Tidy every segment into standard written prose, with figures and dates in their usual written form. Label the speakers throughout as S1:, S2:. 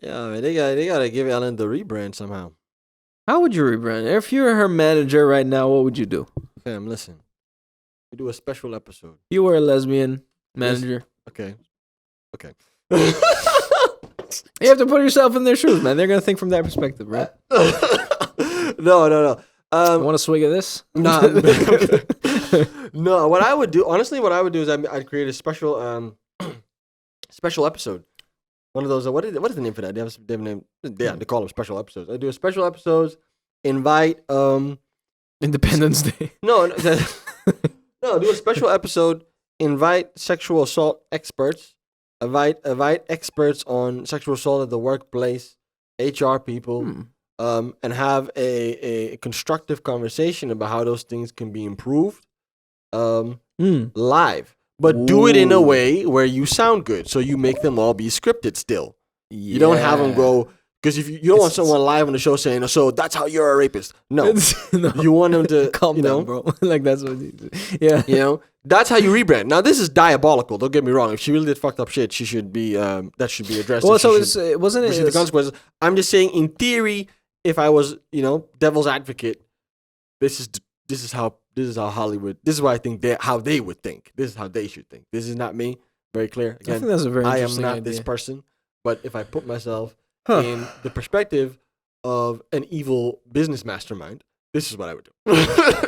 S1: Yeah, man, they gotta give Ellen the rebrand somehow.
S2: How would you rebrand? If you were her manager right now, what would you do?
S1: Fam, listen. We do a special episode.
S2: You were a lesbian manager.
S1: Okay. Okay.
S2: You have to put yourself in their shoes, man. They're gonna think from that perspective, right?
S1: No.
S2: Want a swig of this?
S1: Nah. No. What I would do, honestly, is I'd create a special special episode. One of those. What is the name for that? They have a name. Yeah, they call them special episodes. I do a special episodes. Invite
S2: Independence Day.
S1: No. No. Do a special episode. Invite sexual assault experts. Invite experts on sexual assault at the workplace, HR people, and have a constructive conversation about how those things can be improved live. But do it in a way where you sound good, so you make them all be scripted still. Yeah. You don't have them go, because if you don't want someone live on the show saying, so that's how you're a rapist. No. You want them to,
S2: calm down, bro. Like that's what yeah.
S1: That's how you rebrand. Now, this is diabolical. Don't get me wrong. If she really did fucked up shit, she should be, that should be addressed.
S2: Well, so wasn't it?
S1: The consequences. I'm just saying, in theory, if I was, devil's advocate, this is how Hollywood. This is what I think how they would think. This is how they should think. This is not me. Very clear. Again,
S2: I think that's a very
S1: I am
S2: interesting
S1: not
S2: idea.
S1: this person. But if I put myself in the perspective of an evil business mastermind, this is what I would do.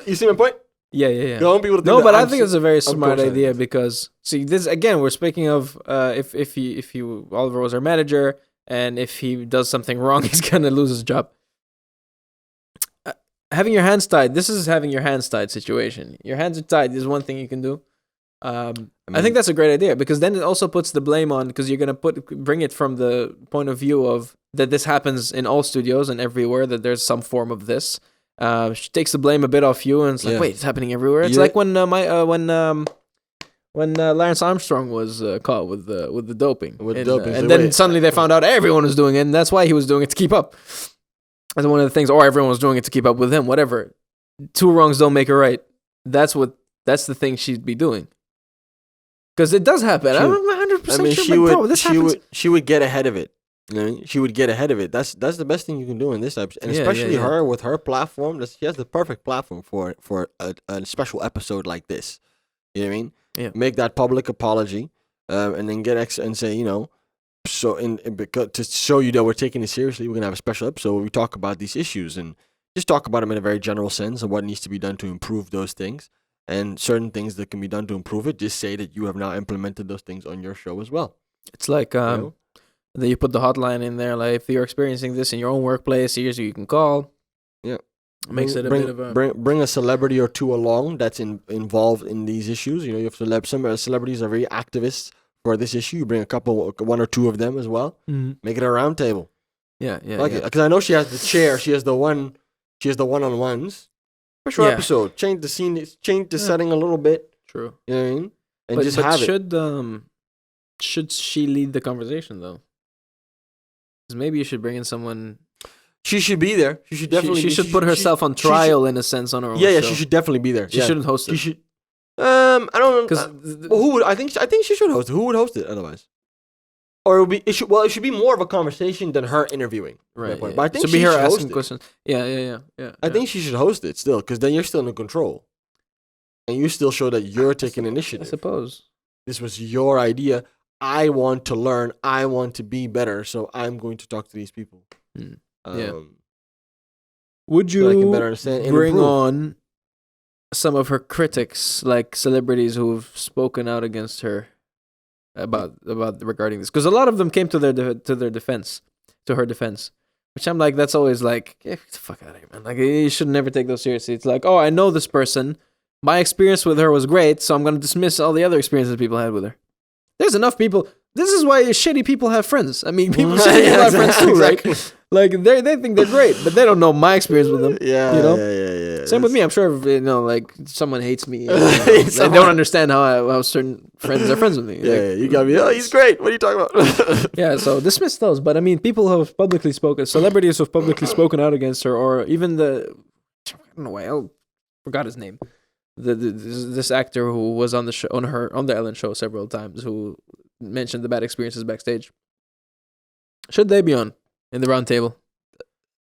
S1: You see my point?
S2: Yeah.
S1: Don't people think
S2: no,
S1: that
S2: but I
S1: I'm
S2: think it's a very smart
S1: co-signing
S2: idea
S1: this.
S2: because see this again. We're speaking of if he Oliver was our manager and if he does something wrong, he's gonna lose his job. Having your hands tied. This is having your hands tied situation. Your hands are tied. This is one thing you can do. I think that's a great idea because then it also puts the blame on because you're gonna bring it from the point of view of that this happens in all studios and everywhere that there's some form of this. She takes the blame a bit off you and it's like, wait, it's happening everywhere. It's like when Lance Armstrong was caught with the doping, and then suddenly they found out everyone was doing it, and that's why he was doing it to keep up. That's one of the things, or everyone was doing it to keep up with him. Whatever, two wrongs don't make a right. That's the thing she'd be doing. Because it does happen. I'm 100% sure.
S1: She would get ahead of it. She would get ahead of it. That's the best thing you can do in this episode, and especially her with her platform. She has the perfect platform for a special episode like this. You know what I mean?
S2: Yeah.
S1: Make that public apology, and then get and say, because to show you that we're taking it seriously, we're gonna have a special episode where we talk about these issues and just talk about them in a very general sense and what needs to be done to improve those things. And certain things that can be done to improve it, just say that you have now implemented those things on your show as well.
S2: It's like that you put the hotline in there, like if you're experiencing this in your own workplace, here's who you can call.
S1: Yeah.
S2: Makes it a bit of a...
S1: Bring a celebrity or two along that's involved in these issues. You have some celebrities are very activists for this issue. You bring one or two of them as well.
S2: Mm-hmm.
S1: Make it a round table.
S2: Yeah.
S1: Because I know she has the chair. She has the one-on-ones. Special episode. Change the scene. Change the setting a little bit.
S2: True.
S1: You know what I mean? And just have it.
S2: Should she lead the conversation though? Because maybe you should bring in someone.
S1: She should be there. She should definitely.
S2: She should put herself on trial in a sense on her own.
S1: Yeah.
S2: Show.
S1: She should definitely be there.
S2: She shouldn't host it.
S1: She should. I don't know. Who would? I think she should host it. Who would host it otherwise? Or it should be more of a conversation than her interviewing.
S2: Right.
S1: But I think
S2: she
S1: should
S2: her
S1: host
S2: asking
S1: it.
S2: questions. Yeah.
S1: I think she should host it still, because then you're still in control, and you still show that you're taking initiative.
S2: I suppose
S1: this was your idea. I want to learn. I want to be better. So I'm going to talk to these people.
S2: Would you
S1: so I can better understand
S2: bring on some of her critics, like celebrities who have spoken out against her about regarding this? Because a lot of them came to her defense, which I'm like, that's always like, get the fuck out of here, man. Like, you should never take those seriously. It's like, oh, I know this person. My experience with her was great, so I'm going to dismiss all the other experiences people had with her. There's enough people. This is why shitty people have friends. I mean, people have friends too, right? Like, they think they're great, but they don't know my experience with them.
S1: Yeah.
S2: Same with me. I'm sure if, like, someone hates me. They don't understand how certain friends are friends with me.
S1: You got me. Oh, he's great. What are you talking about?
S2: Yeah, so dismiss those. But, I mean, people who have publicly spoken, celebrities who have publicly spoken out against her, or even I don't know why, I forgot his name. This actor who was on the show, on the Ellen show several times, who mentioned the bad experiences backstage. Should they be on in the round table?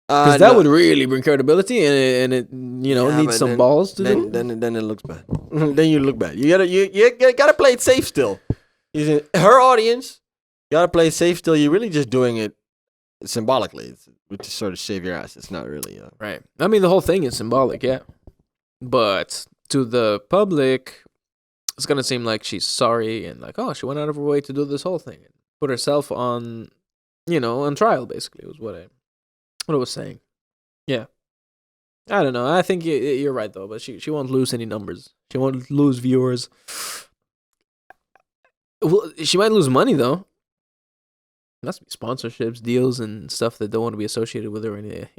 S2: Because that would really bring credibility, and it needs some balls to do.
S1: Then it looks bad. Then you look bad. You gotta play it safe still. Her audience, you gotta play it safe still. You're really just doing it symbolically, which is sort of save your ass. It's not really
S2: right. I mean, the whole thing is symbolic, yeah. But to the public, it's gonna seem like she's sorry and like, oh, she went out of her way to do this whole thing and put herself on, on trial. Basically, was what I was saying. Yeah. I don't know. I think you're right though, but she won't lose any numbers. She won't lose viewers. Well, she might lose money though. Must be sponsorships, deals, and stuff that don't want to be associated with her. And